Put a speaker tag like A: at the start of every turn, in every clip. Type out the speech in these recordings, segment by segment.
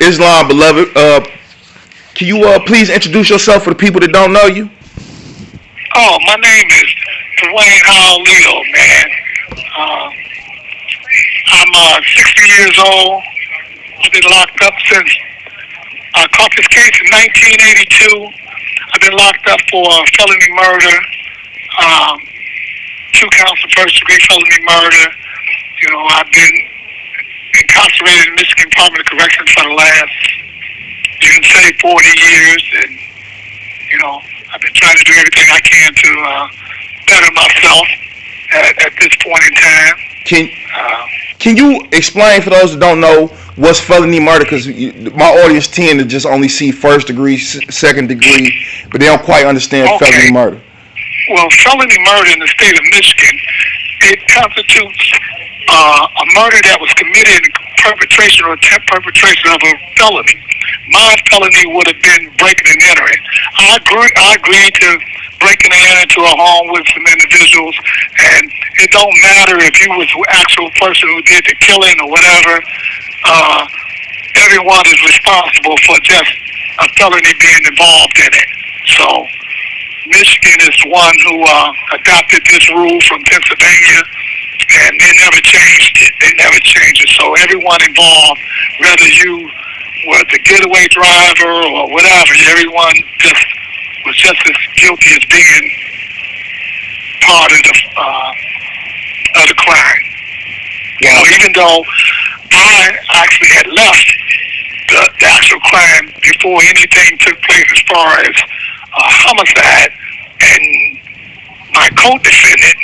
A: Islam, beloved. Can you please introduce yourself for the people that don't know you?
B: Oh, my name is Dwayne HowellEl, man. Uh, I'm 60 years old. I've been locked up since I caught this case in 1982. I've been locked up for felony murder, um, 2 counts of first degree felony murder. I've been incarcerated in Michigan Department of Corrections for the last, you can say, 40 years. And, I've been trying to do everything I can to better myself at this point in time.
A: Can you explain for those that don't know what's felony murder? Because my audience tend to just only see first degree, second degree, but they don't quite understand felony murder.
B: Well, felony murder in the state of Michigan, it constitutes a murder that was committed in perpetration or attempt perpetration of a felony. My felony would have been breaking and entering. I agreed to breaking and entering into a home with some individuals, and it don't matter if you was the actual person who did the killing or whatever. Everyone is responsible for just a felony being involved in it. So Michigan is one who adopted this rule from Pennsylvania, and they never changed it. They never changed it. So everyone involved, whether you were the getaway driver or whatever, everyone was just as guilty as being part of the crime. Even though I actually had left the actual crime before anything took place as far as homicide, and my co-defendant,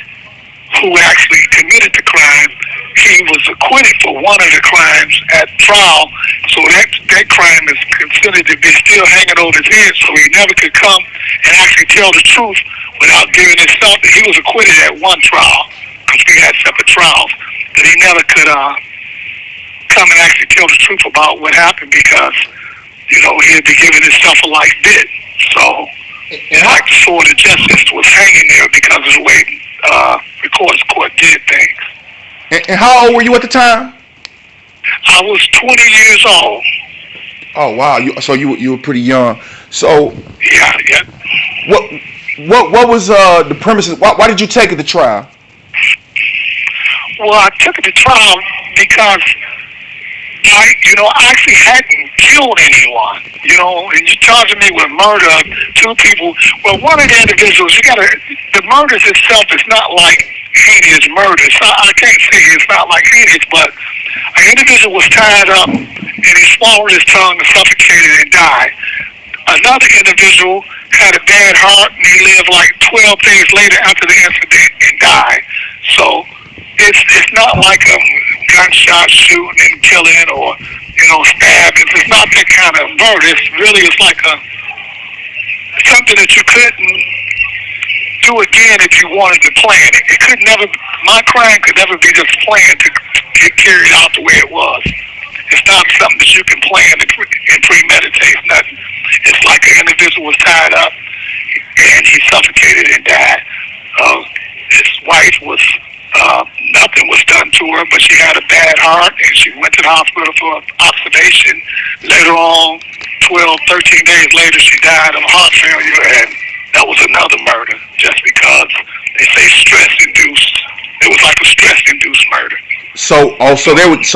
B: who actually committed the crime, he was acquitted for one of the crimes at trial, so that crime is considered to be still hanging over his head, so he never could come and actually tell the truth without giving himself. He was acquitted at one trial, because we had separate trials, but he never could come and actually tell the truth about what happened, because, he'd be giving himself a life bid. So, it's like the sword of justice was hanging there because of the way Recorder's Court did things.
A: And how old were you at the time?
B: I was 20 years old.
A: Oh wow! So you were pretty young. So
B: yeah.
A: What was the premises? Why did you take it to trial?
B: Well, I took it to trial because I actually hadn't killed anyone. And you charging me with murder of 2 people. Well, one of the individuals, the murders itself is not like heinous murder. So I can't say it's not like heinous, but an individual was tied up and he swallowed his tongue and suffocated and died. Another individual had a bad heart and he lived like 12 days later after the incident and died. So it's not like a gunshot shooting and killing or stabbing. It's not that kind of murder. It's like something that you couldn't do again if you wanted to plan it. My crime could never be just planned to get carried out the way it was. It's not something that you can plan and premeditate. Nothing. It's like an individual was tied up and he suffocated and died. His wife was, nothing was done to her, but she had a bad heart and she went to the hospital for observation. Later on, 12, 13 days later, she died of heart failure, and that was another murder, just because they say stress-induced. It was like a stress-induced murder.
A: So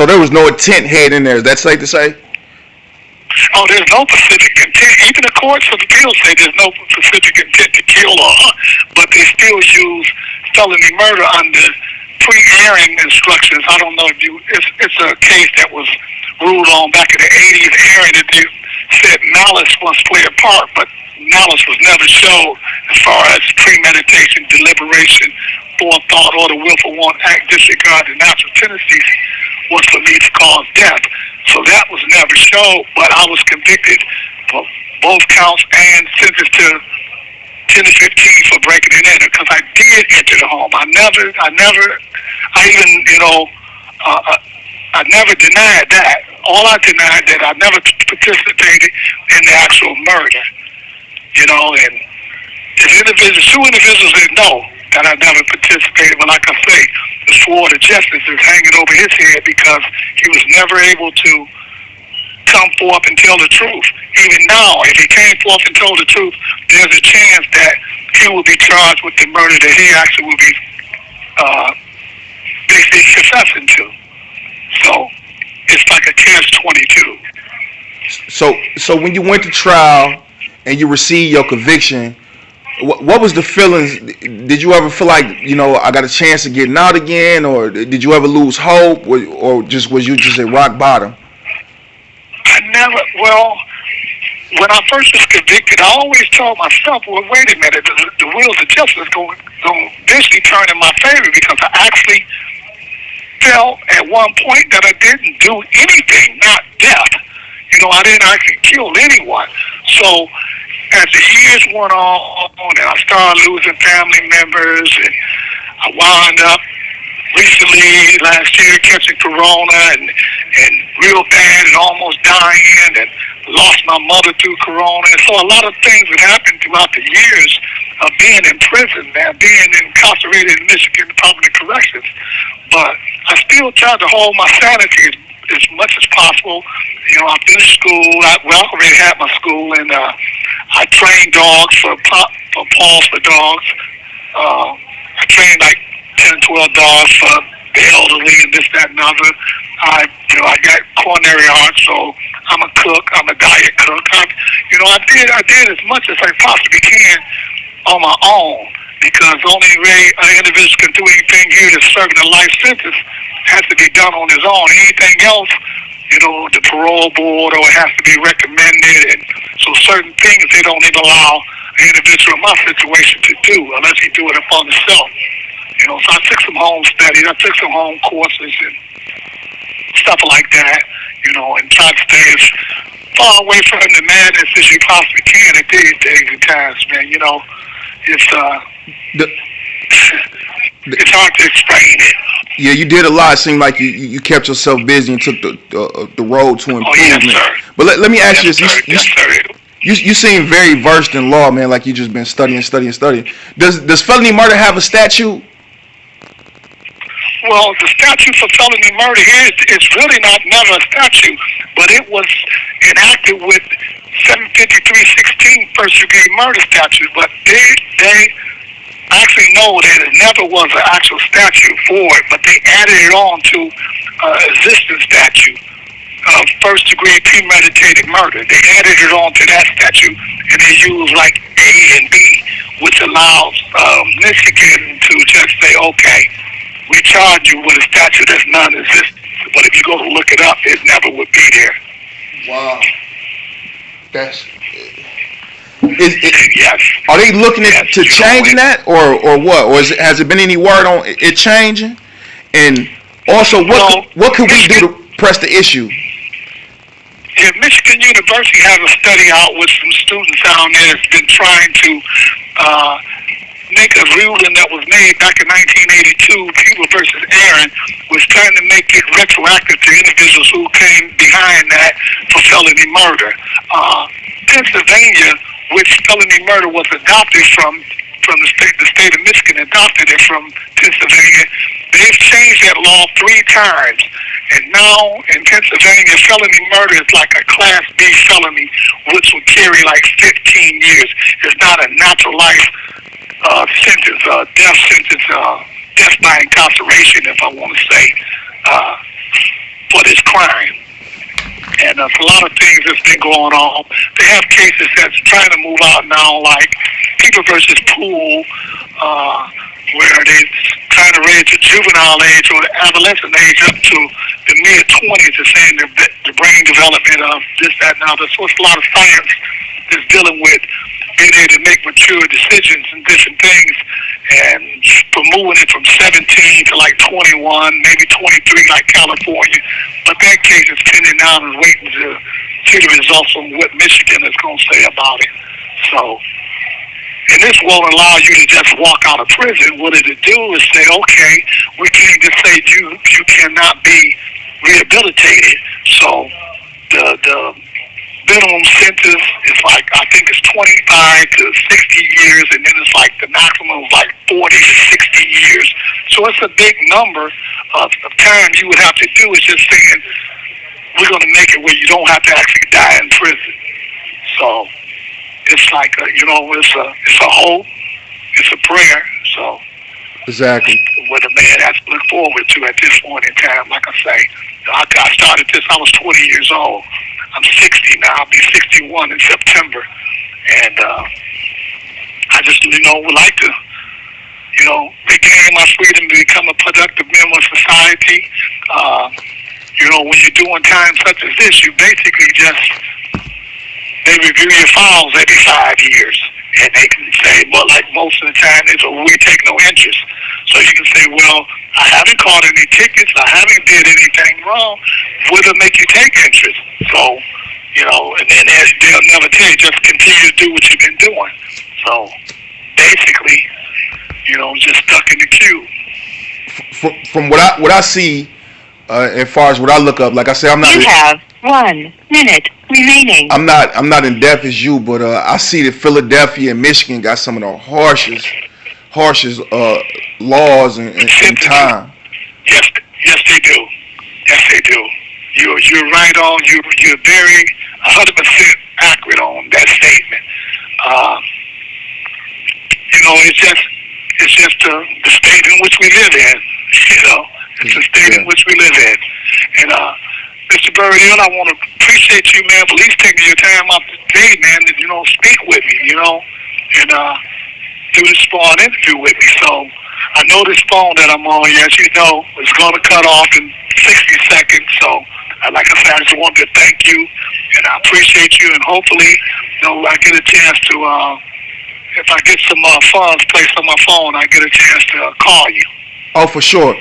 A: there was no intent head in there. Is that safe to say?
B: Oh, there's no specific intent. Even the courts of appeals say there's no specific intent to kill or hunt, but they still use felony murder under pre-airing instructions. I don't know if it's a case that was ruled on back in the 80s, airing that they said malice must play a part, but malice was never showed as far as premeditation, deliberation, forethought, or the willful want act disregard the natural tendencies was for me to cause death. So that was never showed, but I was convicted for both counts and sentenced to 10 to 15 for breaking and entering, because I did enter the home. I never denied that. All I denied that I never participated in the actual murder. And if 2 individuals didn't know that I never participated, but like I say, the sword of justice is hanging over his head because he was never able to come forth and tell the truth. Even now, if he came forth and told the truth, there's a chance that he will be charged with the murder that he actually will be basically confessing to. So it's like a catch-22.
A: So when you went to trial and you received your conviction, what was the feelings? Did you ever feel like, I got a chance of getting out again, or did you ever lose hope, or just was you just at rock bottom?
B: I never. Well, when I first was convicted, I always told myself, well, wait a minute, the wheels of justice going to eventually turn in my favor, because I actually felt at one point that I didn't do anything, not death. I didn't actually kill anyone. So as the years went on and I started losing family members, and I wound up recently last year catching corona and real bad and almost dying, and lost my mother through corona. And so a lot of things that happened throughout the years of being in prison, man, being incarcerated in Michigan Department of Corrections. But I still tried to hold my sanity as much as possible. I finished school. I already had my school, and I trained dogs for Paws for Dogs. I trained like 10, 12 dogs for the elderly and this, that, and other. I got culinary arts, so I'm a cook. I'm a diet cook. I did as much as I possibly can on my own, because the only way an individual can do anything here that's serving a life sentence has to be done on his own. Anything else, the parole board, or it has to be recommended. And so certain things they don't even allow an individual in my situation to do unless he do it upon himself. So I took some home studies, I took some home courses and stuff like that, and tried to stay as far away from the madness as you possibly can at these days and times, man. It's hard to explain it.
A: Yeah, you did a lot. It seemed like you kept yourself busy and took the road to improvement.
B: Oh, yes, sir.
A: But let me ask you this.
B: Yes, sir.
A: You seem very versed in law, man, like you just been studying. Does felony murder have a statute?
B: Well, the statute for felony murder here is really never a statute, but it was enacted with 753.16 first degree murder statute. But they actually know that it never was an actual statute for it, but they added it on to existing statute of first degree premeditated murder. They added it on to that statute, and they used like A and B, which allows Michigan to just say, okay, we charge you with a statute that's non-existent, but if you go to look it up, it never would be there.
A: Wow. That's...
B: Yes.
A: Are they looking to changing that, or what? Or has it been any word on it changing? And also, what could we do to press the issue?
B: Yeah, Michigan University has a study out with some students down there that's been trying to make a ruling that was made back in 1982, People versus Aaron, was trying to make it retroactive to individuals who came behind that for felony murder. Pennsylvania, which felony murder was adopted from the state of Michigan adopted it from Pennsylvania, they've changed that law 3 times. And now in Pennsylvania, felony murder is like a Class B felony, which will carry like 15 years. It's not a natural life sentence, death sentence, death by incarceration, if I want to say, for this crime. And there's a lot of things that's been going on. They have cases that's trying to move out now, like People versus Pool, where they're trying to raise the juvenile age or the adolescent age up to the mid-20s, and saying the brain development of this, that, and other. So it's a lot of science that's dealing with being able to make mature decisions and different things, and from moving it from 17 to like 21, maybe 23 like California. But that case is pending now and waiting to see the results on what Michigan is going to say about it. So, and this won't allow you to just walk out of prison. What it'll do is say, okay, we can't just say you cannot be rehabilitated. So the minimum sentence is like, I think it's 25 to 60 years, and then it's like the maximum is like 40 to 60 years. So it's a big number of time you would have to do. It's just saying, we're going to make it where you don't have to actually die in prison. So it's like it's a hope, it's a prayer. So
A: Exactly.
B: what a man has to look forward to at this point in time. Like I say, I started this. I was 20 years old. I'm 60 now. I'll be 61 in September, and I just would like to regain my freedom to become a productive member of society. When you're doing time such as this, you basically they review your files every 5 years. And they can say, well, like most of the time, we take no interest. So you can say, well, I haven't caught any tickets. I haven't did anything wrong. Will it make you take interest? So, and then they'll never tell you, just continue to do what you've been doing. So basically, just stuck in the queue.
A: From what I see, as far as what I look up, like I say, I'm not.
C: You have 1 minute remaining.
A: I'm not in depth as you, but I see that Philadelphia and Michigan got some of the harshest laws and time.
B: Yes, they do. Yes, they do. You're right on. You're very 100% accurate on that statement. It's just the state in which we live in. It's the state in which we live in. And Mr. HowellEl, I want to appreciate you, man, for at least taking your time out today, man, to speak with me, and do this phone interview with me. So I know this phone that I'm on, as you know, is going to cut off in 60 seconds. So, like I said, I just wanted to thank you, and I appreciate you, and hopefully, I get a chance to, if I get some funds placed on my phone, I get a chance to call you.
A: Oh, for sure.